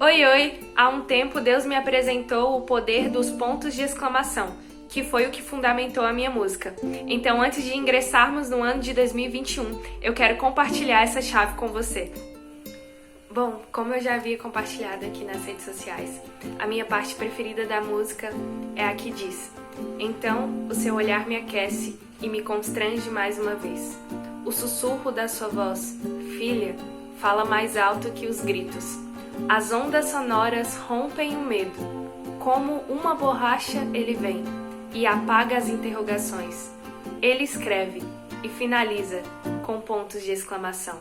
Oi, oi! Há um tempo Deus me apresentou o poder dos pontos de exclamação, que foi o que fundamentou a minha música. Então, antes de ingressarmos no ano de 2021, eu quero compartilhar essa chave com você. Bom, como eu já havia compartilhado aqui nas redes sociais, a minha parte preferida da música é a que diz: então o seu olhar me aquece e me constrange mais uma vez. O sussurro da sua voz, filha, fala mais alto que os gritos. As ondas sonoras rompem o medo. Como uma borracha ele vem e apaga as interrogações. Ele escreve e finaliza com pontos de exclamação.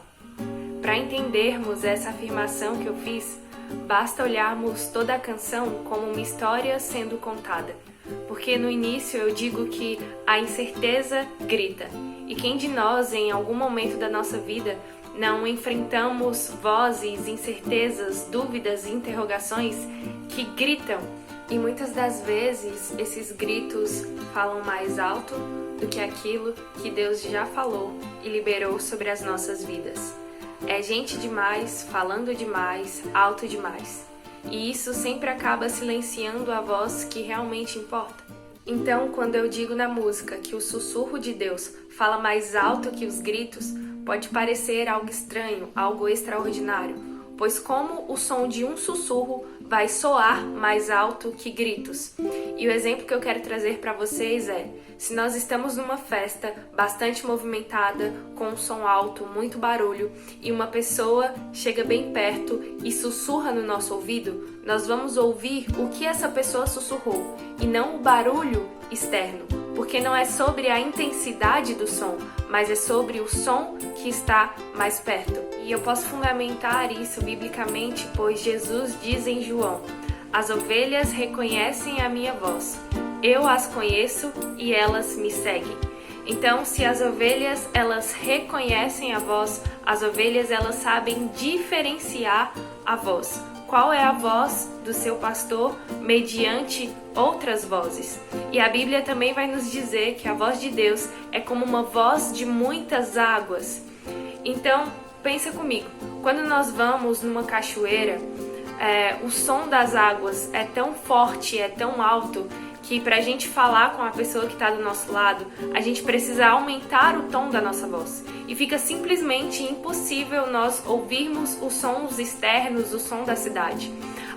Para entendermos essa afirmação que eu fiz, basta olharmos toda a canção como uma história sendo contada. Porque no início eu digo que a incerteza grita. E quem de nós, em algum momento da nossa vida, não enfrentamos vozes, incertezas, dúvidas e interrogações que gritam? E muitas das vezes esses gritos falam mais alto do que aquilo que Deus já falou e liberou sobre as nossas vidas. É gente demais, falando demais, alto demais. E isso sempre acaba silenciando a voz que realmente importa. Então, quando eu digo na música que o sussurro de Deus fala mais alto que os gritos, pode parecer algo estranho, algo extraordinário, pois como o som de um sussurro vai soar mais alto que gritos. E o exemplo que eu quero trazer para vocês é: se nós estamos numa festa bastante movimentada, com um som alto, muito barulho, e uma pessoa chega bem perto e sussurra no nosso ouvido, nós vamos ouvir o que essa pessoa sussurrou, e não o barulho externo, porque não é sobre a intensidade do som, mas é sobre o som que está mais perto. E eu posso fundamentar isso biblicamente, pois Jesus diz em João: as ovelhas reconhecem a minha voz, eu as conheço e elas me seguem. Então, se as ovelhas elas reconhecem a voz, as ovelhas elas sabem diferenciar a voz. Qual é a voz do seu pastor mediante outras vozes? E a Bíblia também vai nos dizer que a voz de Deus é como uma voz de muitas águas. Então, pensa comigo, quando nós vamos numa cachoeira, o som das águas é tão forte, é tão alto, que para a gente falar com a pessoa que está do nosso lado, a gente precisa aumentar o tom da nossa voz. E fica simplesmente impossível nós ouvirmos os sons externos, o som da cidade.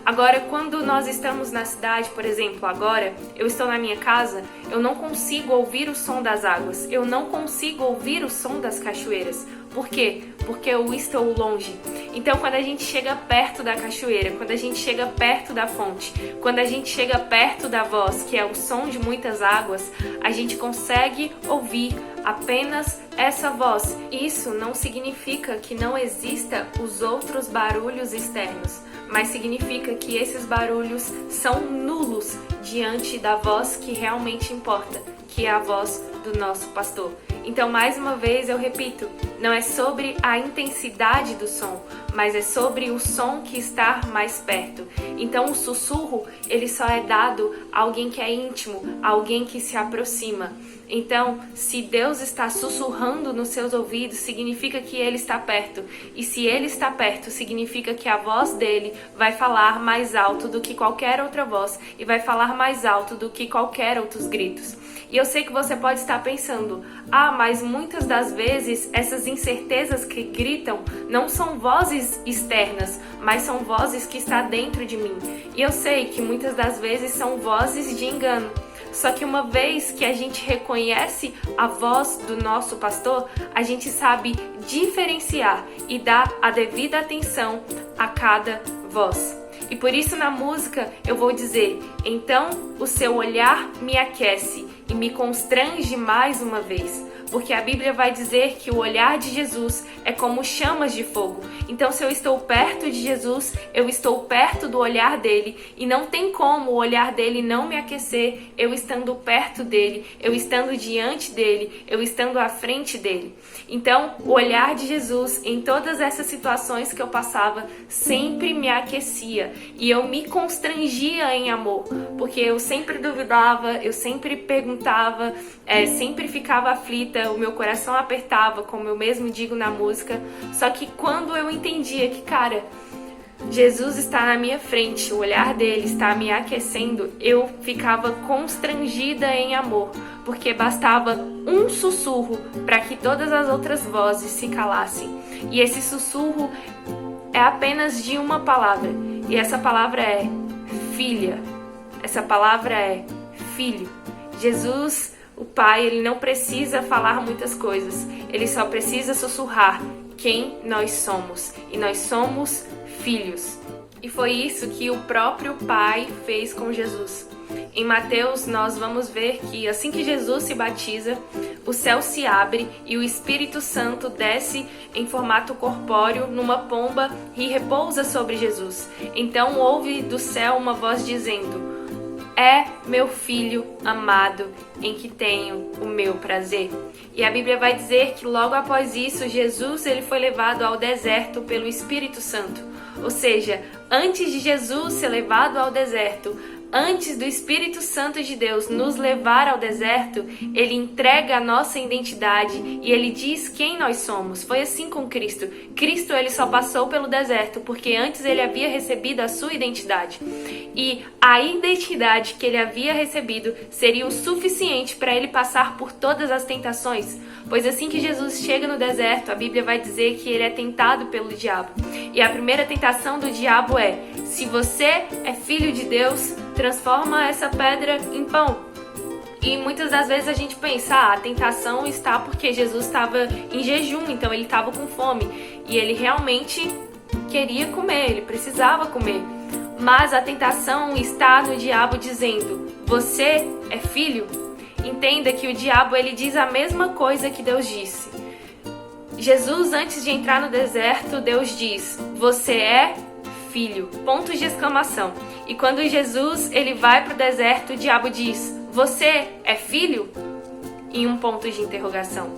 Agora, quando nós estamos na cidade, por exemplo, agora, eu estou na minha casa, eu não consigo ouvir o som das águas, eu não consigo ouvir o som das cachoeiras. Por quê? Porque eu estou longe. Então, quando a gente chega perto da cachoeira, quando a gente chega perto da fonte, quando a gente chega perto da voz, que é o som de muitas águas, a gente consegue ouvir apenas essa voz. Isso não significa que não exista os outros barulhos externos, mas significa que esses barulhos são nulos diante da voz que realmente importa, que é a voz do nosso pastor. Então, mais uma vez, eu repito, não é sobre a intensidade do som, mas é sobre o som que está mais perto. Então, o sussurro, ele só é dado a alguém que é íntimo, a alguém que se aproxima. Então, se Deus está sussurrando nos seus ouvidos, significa que Ele está perto. E se Ele está perto, significa que a voz dele vai falar mais alto do que qualquer outra voz e vai falar mais alto do que qualquer outros gritos. E eu sei que você pode estar pensando: mas muitas das vezes essas incertezas que gritam não são vozes externas, mas são vozes que estão dentro de mim. E eu sei que muitas das vezes são vozes de engano. Só que uma vez que a gente reconhece a voz do nosso pastor, a gente sabe diferenciar e dar a devida atenção a cada voz. E por isso na música eu vou dizer: então o seu olhar me aquece e me constrange mais uma vez. Porque a Bíblia vai dizer que o olhar de Jesus é como chamas de fogo. Então, se eu estou perto de Jesus, eu estou perto do olhar dele. E não tem como o olhar dele não me aquecer, eu estando perto dele, eu estando diante dele, eu estando à frente dele. Então, o olhar de Jesus em todas essas situações que eu passava sempre me aquecia. E eu me constrangia em amor. Porque eu sempre duvidava, eu sempre perguntava, sempre ficava aflita. O meu coração apertava, como eu mesmo digo na música. Só que quando eu entendia que, cara, Jesus está na minha frente, o olhar dele está me aquecendo, eu ficava constrangida em amor, porque bastava um sussurro para que todas as outras vozes se calassem. E esse sussurro é apenas de uma palavra, e essa palavra é filha, essa palavra é filho. Jesus, o Pai, ele não precisa falar muitas coisas, ele só precisa sussurrar quem nós somos, e nós somos filhos. E foi isso que o próprio Pai fez com Jesus. Em Mateus, nós vamos ver que assim que Jesus se batiza, o céu se abre e o Espírito Santo desce em formato corpóreo numa pomba e repousa sobre Jesus. Então ouve do céu uma voz dizendo: é meu filho amado, em que tenho o meu prazer. E a Bíblia vai dizer que logo após isso, Jesus ele foi levado ao deserto pelo Espírito Santo. Ou seja, antes de Jesus ser levado ao deserto, antes do Espírito Santo de Deus nos levar ao deserto, ele entrega a nossa identidade e ele diz quem nós somos. Foi assim com Cristo. Cristo ele só passou pelo deserto porque antes ele havia recebido a sua identidade. E a identidade que ele havia recebido seria o suficiente para ele passar por todas as tentações. Pois assim que Jesus chega no deserto, a Bíblia vai dizer que ele é tentado pelo diabo. E a primeira tentação do diabo é: se você é filho de Deus, transforma essa pedra em pão. E muitas das vezes a gente pensa, a tentação está porque Jesus estava em jejum, então ele estava com fome. E ele realmente queria comer, ele precisava comer. Mas a tentação está no diabo dizendo: você é filho? Entenda que o diabo ele diz a mesma coisa que Deus disse. Jesus, antes de entrar no deserto, Deus diz: você é filho. Pontos de exclamação. E quando Jesus ele vai para o deserto, o diabo diz: você é filho? Em um ponto de interrogação.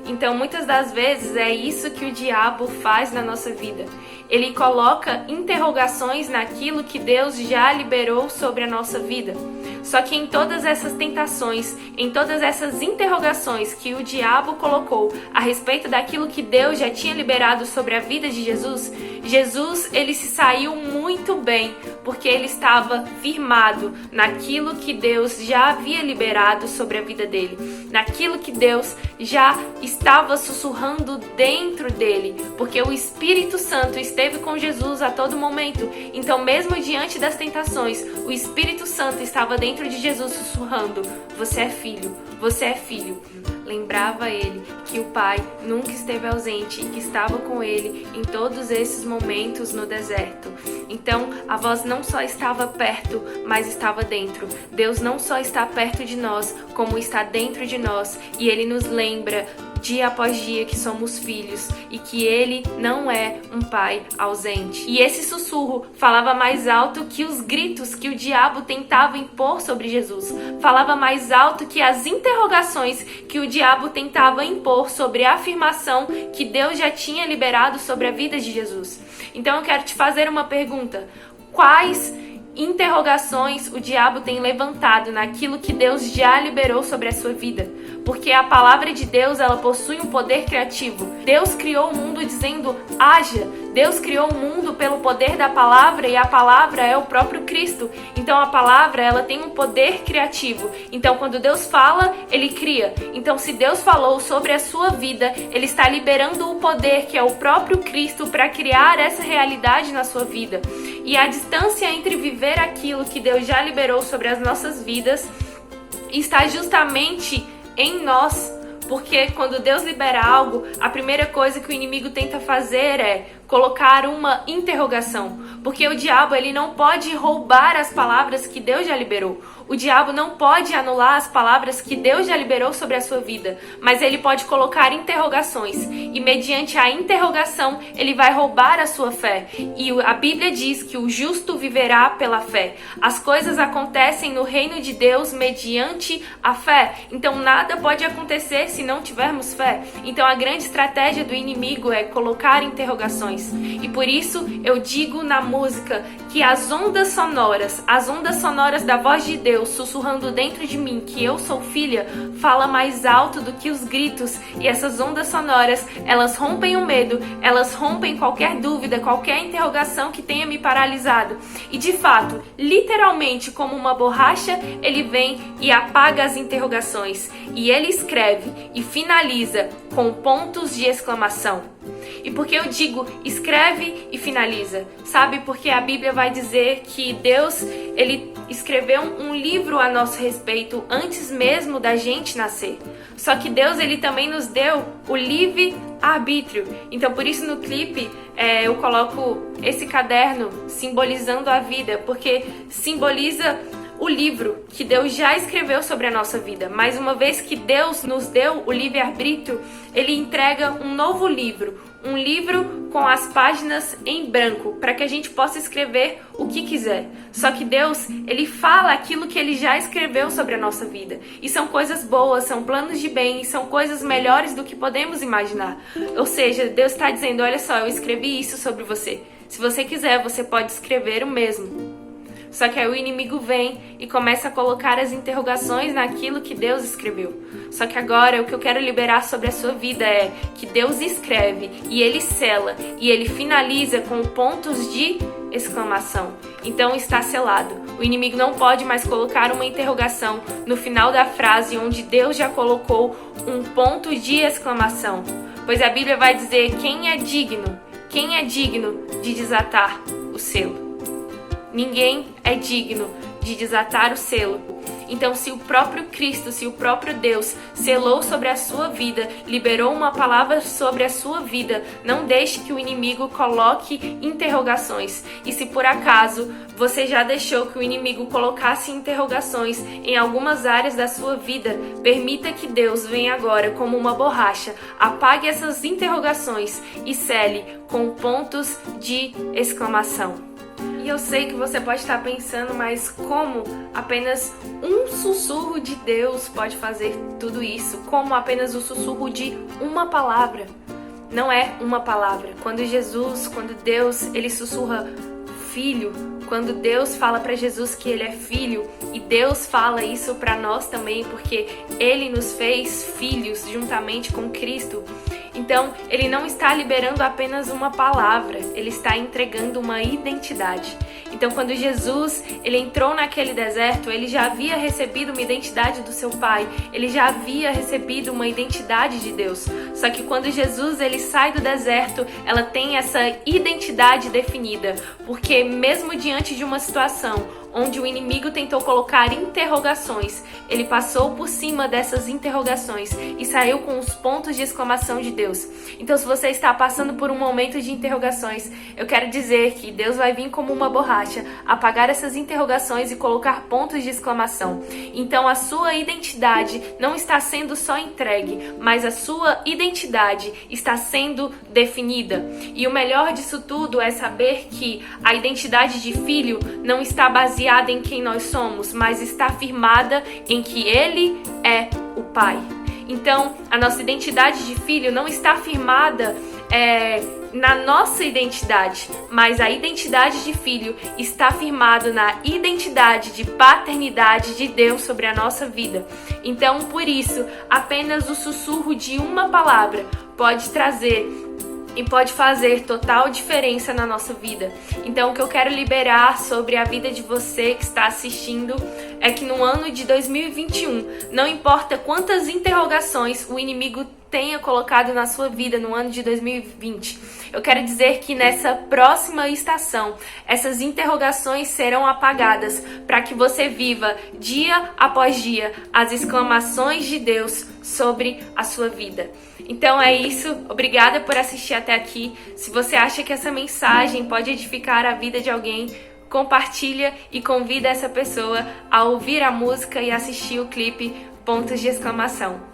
Então, muitas das vezes é isso que o diabo faz na nossa vida. Ele coloca interrogações naquilo que Deus já liberou sobre a nossa vida. Só que em todas essas tentações, em todas essas interrogações que o diabo colocou a respeito daquilo que Deus já tinha liberado sobre a vida de Jesus, Jesus ele se saiu muito bem, porque ele estava firmado naquilo que Deus já havia liberado sobre a vida dele, naquilo que Deus já estava sussurrando dentro dele, porque o Espírito Santo esteve com Jesus a todo momento. Então, mesmo diante das tentações, o Espírito Santo estava dentro de Jesus sussurrando: você é filho, você é filho. Lembrava ele que o Pai nunca esteve ausente e que estava com ele em todos esses momentos no deserto. Então, a voz não só estava perto, mas estava dentro. Deus não só está perto de nós, como está dentro de nós, e ele nos lembra dia após dia que somos filhos e que ele não é um pai ausente. E esse sussurro falava mais alto que os gritos que o diabo tentava impor sobre Jesus. Falava mais alto que as interrogações que o diabo tentava impor sobre a afirmação que Deus já tinha liberado sobre a vida de Jesus. Então eu quero te fazer uma pergunta: quais interrogações o diabo tem levantado naquilo que Deus já liberou sobre a sua vida? Porque a palavra de Deus, ela possui um poder criativo. Deus criou o mundo dizendo: haja. Deus criou o mundo pelo poder da palavra, e a palavra é o próprio Cristo. Então a palavra, ela tem um poder criativo. Então quando Deus fala, ele cria. Então se Deus falou sobre a sua vida, ele está liberando o poder que é o próprio Cristo para criar essa realidade na sua vida. E a distância entre viver aquilo que Deus já liberou sobre as nossas vidas está justamente em nós. Porque quando Deus libera algo, a primeira coisa que o inimigo tenta fazer é colocar uma interrogação. Porque o diabo, ele não pode roubar as palavras que Deus já liberou. O diabo não pode anular as palavras que Deus já liberou sobre a sua vida. Mas ele pode colocar interrogações. E mediante a interrogação, ele vai roubar a sua fé. E a Bíblia diz que o justo viverá pela fé. As coisas acontecem no reino de Deus mediante a fé. Então nada pode acontecer se não tivermos fé. Então a grande estratégia do inimigo é colocar interrogações. interrogações. E por isso eu digo na música que as ondas sonoras da voz de Deus sussurrando dentro de mim que eu sou filha, fala mais alto do que os gritos. E essas ondas sonoras, elas rompem o medo, elas rompem qualquer dúvida, qualquer interrogação que tenha me paralisado. E de fato, literalmente como uma borracha, ele vem e apaga as interrogações. E ele escreve e finaliza com pontos de exclamação. E por que eu digo escreve e finaliza? Sabe, porque a Bíblia vai dizer que Deus, ele escreveu um livro a nosso respeito antes mesmo da gente nascer. Só que Deus, ele também nos deu o livre-arbítrio. Então, por isso no clipe eu coloco esse caderno simbolizando a vida, porque simboliza o livro que Deus já escreveu sobre a nossa vida. Mas uma vez que Deus nos deu o livre-arbítrio, ele entrega um novo livro, um livro com as páginas em branco, para que a gente possa escrever o que quiser. Só que Deus, ele fala aquilo que ele já escreveu sobre a nossa vida. E são coisas boas, são planos de bem, são coisas melhores do que podemos imaginar. Ou seja, Deus está dizendo, olha só, eu escrevi isso sobre você. Se você quiser, você pode escrever o mesmo. Só que aí o inimigo vem e começa a colocar as interrogações naquilo que Deus escreveu. Só que agora o que eu quero liberar sobre a sua vida é que Deus escreve e Ele sela e Ele finaliza com pontos de exclamação. Então está selado. O inimigo não pode mais colocar uma interrogação no final da frase onde Deus já colocou um ponto de exclamação. Pois a Bíblia vai dizer quem é digno de desatar o selo. Ninguém é digno de desatar o selo. Então, se o próprio Cristo, se o próprio Deus selou sobre a sua vida, liberou uma palavra sobre a sua vida, não deixe que o inimigo coloque interrogações. E se por acaso você já deixou que o inimigo colocasse interrogações em algumas áreas da sua vida, permita que Deus venha agora como uma borracha, apague essas interrogações e cele com pontos de exclamação. E eu sei que você pode estar pensando, mas como apenas um sussurro de Deus pode fazer tudo isso? Como apenas o sussurro de uma palavra? Não é uma palavra. Quando Deus, ele sussurra filho, quando Deus fala para Jesus que ele é filho, e Deus fala isso para nós também, porque ele nos fez filhos juntamente com Cristo. Então, ele não está liberando apenas uma palavra, ele está entregando uma identidade. Então, quando Jesus ele entrou naquele deserto, ele já havia recebido uma identidade do seu Pai, ele já havia recebido uma identidade de Deus. Só que quando Jesus ele sai do deserto, ela tem essa identidade definida, porque mesmo diante de uma situação onde o inimigo tentou colocar interrogações, ele passou por cima dessas interrogações e saiu com os pontos de exclamação de Deus. Então, se você está passando por um momento de interrogações, eu quero dizer que Deus vai vir como uma borracha, apagar essas interrogações e colocar pontos de exclamação. Então, a sua identidade não está sendo só entregue, mas a sua identidade está sendo definida. E o melhor disso tudo é saber que a identidade de filho não está baseada em quem nós somos, mas está firmada em que Ele é o Pai. Então, a nossa identidade de filho não está firmada na nossa identidade, mas a identidade de filho está firmada na identidade de paternidade de Deus sobre a nossa vida. Então, por isso, apenas o sussurro de uma palavra pode trazer e pode fazer total diferença na nossa vida. Então, o que eu quero liberar sobre a vida de você que está assistindo é que no ano de 2021, não importa quantas interrogações o inimigo tenha colocado na sua vida no ano de 2020, eu quero dizer que nessa próxima estação, essas interrogações serão apagadas para que você viva dia após dia as exclamações de Deus sobre a sua vida. Então é isso, obrigada por assistir até aqui. Se você acha que essa mensagem pode edificar a vida de alguém, compartilha e convida essa pessoa a ouvir a música e assistir o clipe Pontos de Exclamação.